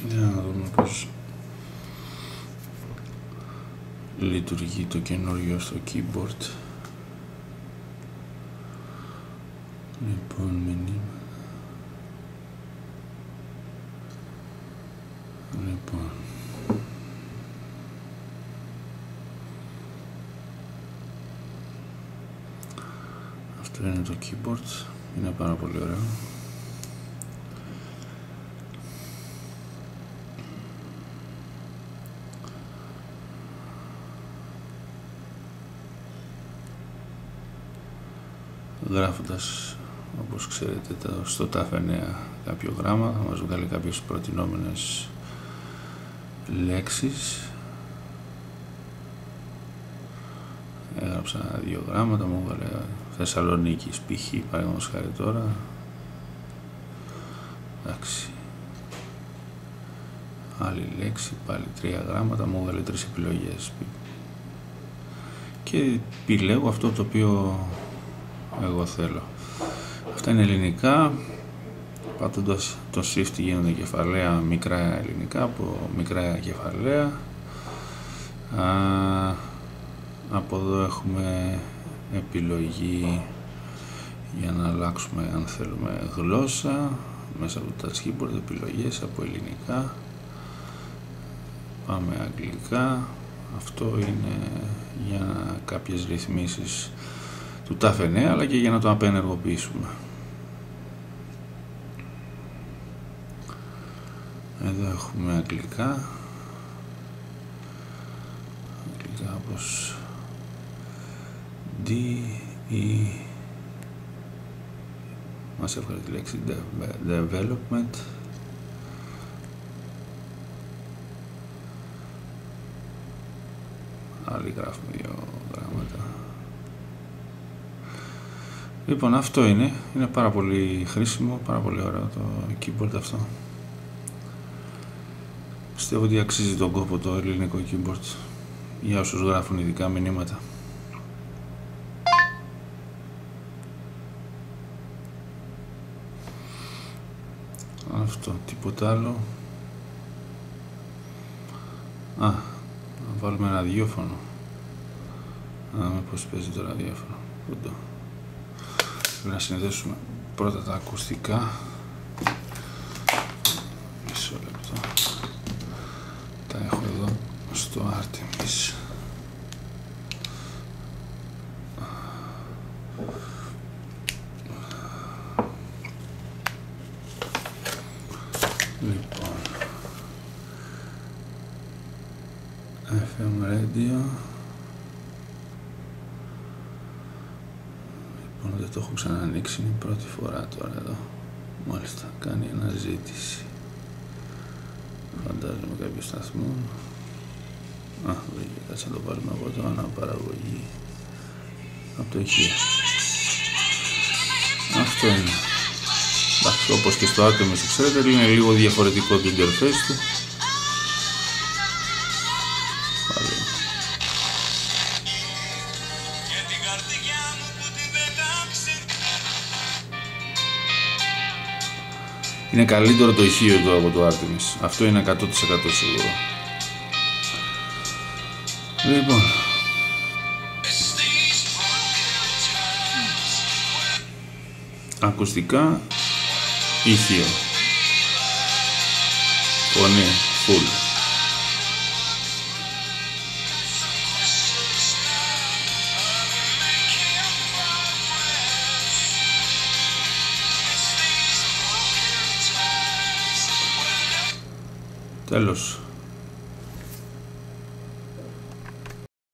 Για να δούμε πως λειτουργεί το καινούριο στο keyboard. Λοιπόν, μηνύματα. Λοιπόν, αυτό είναι το keyboard, είναι πάρα πολύ ωραίο. Γράφοντας, όπως ξέρετε, στο TAF9 κάποιο γράμμα θα μας βγάλει κάποιες προτινόμενες λέξεις. Έγραψα 2 γράμματα, μου έβγαλε Θεσσαλονίκης π.χ. παραδείγματος χάρη τώρα. Εντάξει. Άλλη λέξη, πάλι 3 γράμματα, μου έβγαλε 3 επιλογές. Και επιλέγω αυτό το οποίο εγώ θέλω. Αυτά είναι ελληνικά. Πατώντας το shift γίνονται κεφαλαία μικρά ελληνικά από μικρά κεφαλαία. Από εδώ έχουμε επιλογή για να αλλάξουμε αν θέλουμε γλώσσα μέσα από το touch keyboard, επιλογές από ελληνικά, πάμε αγγλικά. Αυτό είναι για κάποιες ρυθμίσεις του TAF9 αλλά και για να το απενεργοποιήσουμε. Εδώ έχουμε αγγλικά όπως D, E, μας έβγαλε τη λέξη development. Άλλοι γράφουμε 2 γράμματα. Λοιπόν, αυτό είναι πάρα πολύ χρήσιμο, πάρα πολύ ωραίο το keyboard αυτό. Πιστεύω ότι αξίζει τον κόπο το ελληνικό keyboard για όσους γράφουν ειδικά μηνύματα. Αυτό, τίποτα άλλο. Να βάλουμε ένα ραδιόφωνο. Να δούμε πως παίζει το ραδιόφωνο. Πρέπει να συνδέσουμε πρώτα τα ακουστικά. Μισό λεπτό. Τα έχω εδώ στο Artemis. Λοιπόν, FM Radio. Λοιπόν, δεν το έχω ξανανοίξει, είναι η πρώτη φορά τώρα εδώ. Μάλιστα, κάνει αναζήτηση. Φαντάζομαι κάποιο σταθμό. Βρήκε, κάτσε να το βάλουμε από το αναπαραγωγή. Από το ηχείο. Αυτό είναι. Εντάξει, όπως και στο Artemis, ξέρετε, είναι λίγο διαφορετικό το interface του. Είναι καλύτερο το ηχείο του από το Artemis. Αυτό είναι 100% σίγουρο. Λοιπόν, ακουστικά, ηχείο, φωνή, full. Τέλος.